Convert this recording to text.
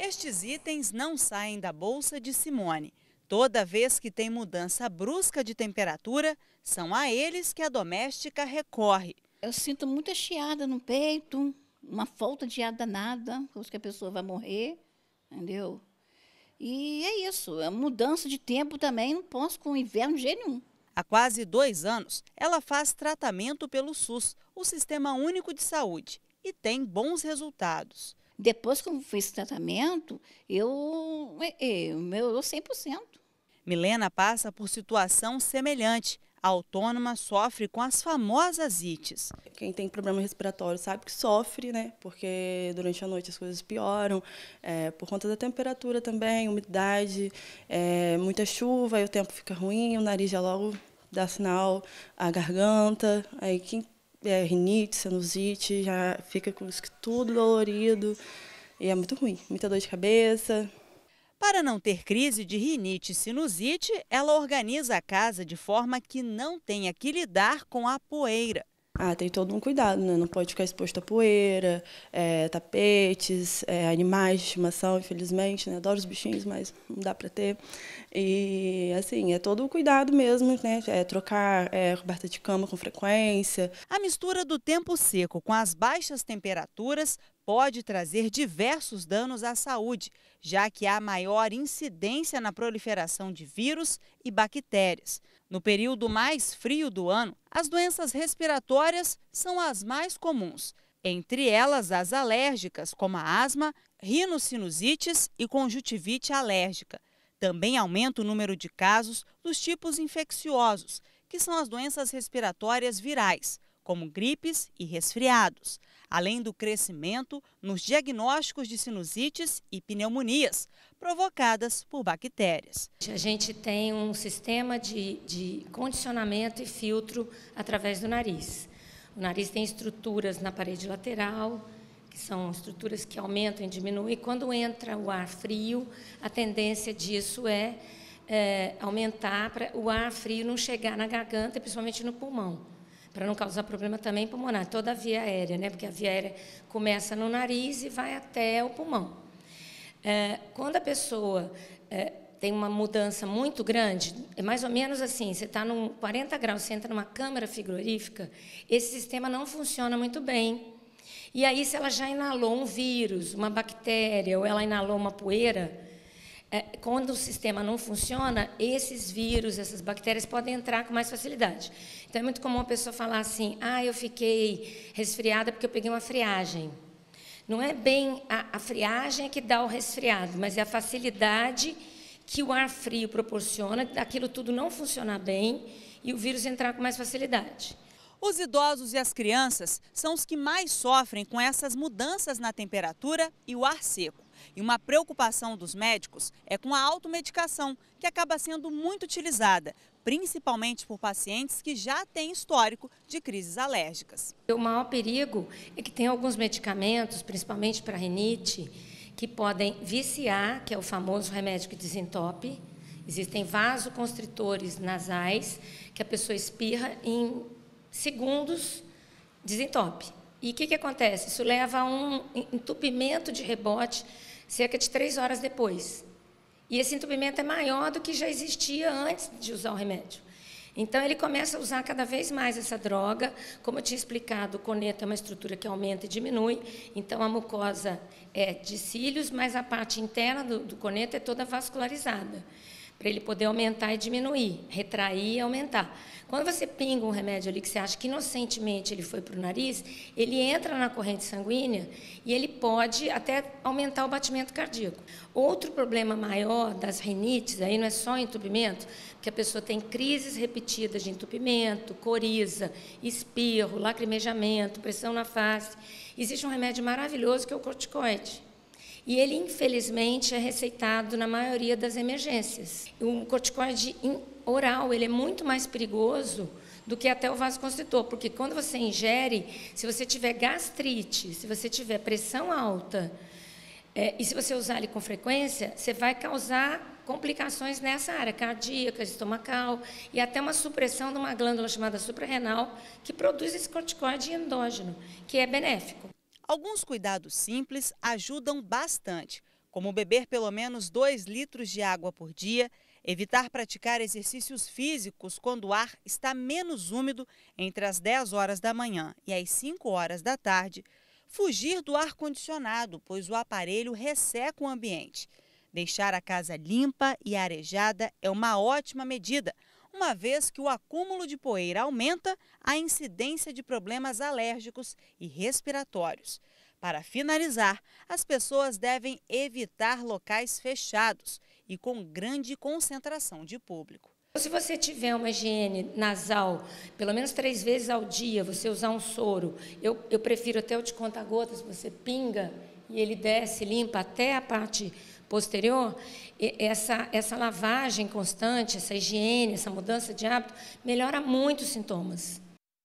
Estes itens não saem da bolsa de Simone. Toda vez que tem mudança brusca de temperatura, são a eles que a doméstica recorre. Eu sinto muita chiada no peito, uma falta de ar danada, acho que a pessoa vai morrer, entendeu? E é isso, a mudança de tempo também, não posso com o inverno de jeito nenhum. Há quase 2 anos, ela faz tratamento pelo SUS, o Sistema Único de Saúde, e tem bons resultados. Depois que eu fiz esse tratamento, eu melhorou 100%. Milena passa por situação semelhante. A autônoma sofre com as famosas ites. Quem tem problema respiratório sabe que sofre, né? Porque durante a noite as coisas pioram, por conta da temperatura também, umidade, muita chuva, aí o tempo fica ruim, o nariz já logo dá sinal, a garganta, aí quem rinite, sinusite, já fica com isso tudo dolorido e é muito ruim, muita dor de cabeça. Para não ter crise de rinite e sinusite, ela organiza a casa de forma que não tenha que lidar com a poeira. Tem todo um cuidado, né? Não pode ficar exposto a poeira, tapetes, animais de estimação, infelizmente, né? Adoro os bichinhos, mas não dá para ter. E, assim, é todo o cuidado mesmo, né? Trocar coberta de cama com frequência. A mistura do tempo seco com as baixas temperaturas pode trazer diversos danos à saúde, já que há maior incidência na proliferação de vírus e bactérias. No período mais frio do ano, as doenças respiratórias são as mais comuns. Entre elas, as alérgicas, como a asma, rinossinusites e conjuntivite alérgica. Também aumenta o número de casos dos tipos infecciosos, que são as doenças respiratórias virais, como gripes e resfriados, além do crescimento nos diagnósticos de sinusites e pneumonias, provocadas por bactérias. A gente tem um sistema de condicionamento e filtro através do nariz. O nariz tem estruturas na parede lateral, que são estruturas que aumentam e diminuem. E quando entra o ar frio, a tendência disso é aumentar para o ar frio não chegar na garganta, principalmente no pulmão, para não causar problema também pulmonar, toda a via aérea, né? Porque a via aérea começa no nariz e vai até o pulmão. Quando a pessoa tem uma mudança muito grande, é mais ou menos assim, você está num 40 graus, você entra numa câmara frigorífica, esse sistema não funciona muito bem. E aí, se ela já inalou um vírus, uma bactéria, ou ela inalou uma poeira, quando o sistema não funciona, esses vírus, essas bactérias podem entrar com mais facilidade. Então, é muito comum a pessoa falar assim, eu fiquei resfriada porque eu peguei uma friagem. Não é bem a friagem que dá o resfriado, mas é a facilidade que o ar frio proporciona, daquilo tudo não funcionar bem e o vírus entrar com mais facilidade. Os idosos e as crianças são os que mais sofrem com essas mudanças na temperatura e o ar seco. E uma preocupação dos médicos é com a automedicação, que acaba sendo muito utilizada, principalmente por pacientes que já têm histórico de crises alérgicas. O maior perigo é que tem alguns medicamentos, principalmente para rinite, que podem viciar, que é o famoso remédio que desentope. Existem vasoconstritores nasais, que a pessoa espirra em segundos, desentope. E o que acontece? Isso leva a um entupimento de rebote cerca de 3 horas depois. E esse entupimento é maior do que já existia antes de usar o remédio. Então, ele começa a usar cada vez mais essa droga. Como eu tinha explicado, o coneto é uma estrutura que aumenta e diminui. Então, a mucosa é de cílios, mas a parte interna do coneto é toda vascularizada, para ele poder aumentar e diminuir, retrair e aumentar. Quando você pinga um remédio ali que você acha que inocentemente ele foi para o nariz, ele entra na corrente sanguínea e ele pode até aumentar o batimento cardíaco. Outro problema maior das rinites, aí não é só entupimento, porque a pessoa tem crises repetidas de entupimento, coriza, espirro, lacrimejamento, pressão na face. Existe um remédio maravilhoso que é o corticoide. E ele, infelizmente, é receitado na maioria das emergências. O corticoide oral, ele é muito mais perigoso do que até o vasoconstritor, porque quando você ingere, se você tiver gastrite, se você tiver pressão alta, e se você usar ele com frequência, você vai causar complicações nessa área, cardíaca, estomacal, e até uma supressão de uma glândula chamada suprarrenal, que produz esse corticoide endógeno, que é benéfico. Alguns cuidados simples ajudam bastante, como beber pelo menos 2 litros de água por dia, evitar praticar exercícios físicos quando o ar está menos úmido entre as 10 horas da manhã e as 5 horas da tarde, fugir do ar-condicionado, pois o aparelho resseca o ambiente. Deixar a casa limpa e arejada é uma ótima medida, uma vez que o acúmulo de poeira aumenta a incidência de problemas alérgicos e respiratórios. Para finalizar, as pessoas devem evitar locais fechados e com grande concentração de público. Se você tiver uma higiene nasal, pelo menos 3 vezes ao dia, você usar um soro, eu prefiro até o de conta-gotas, você pinga e ele desce, limpa até a parte posterior, essa lavagem constante, essa higiene, essa mudança de hábito, melhora muito os sintomas.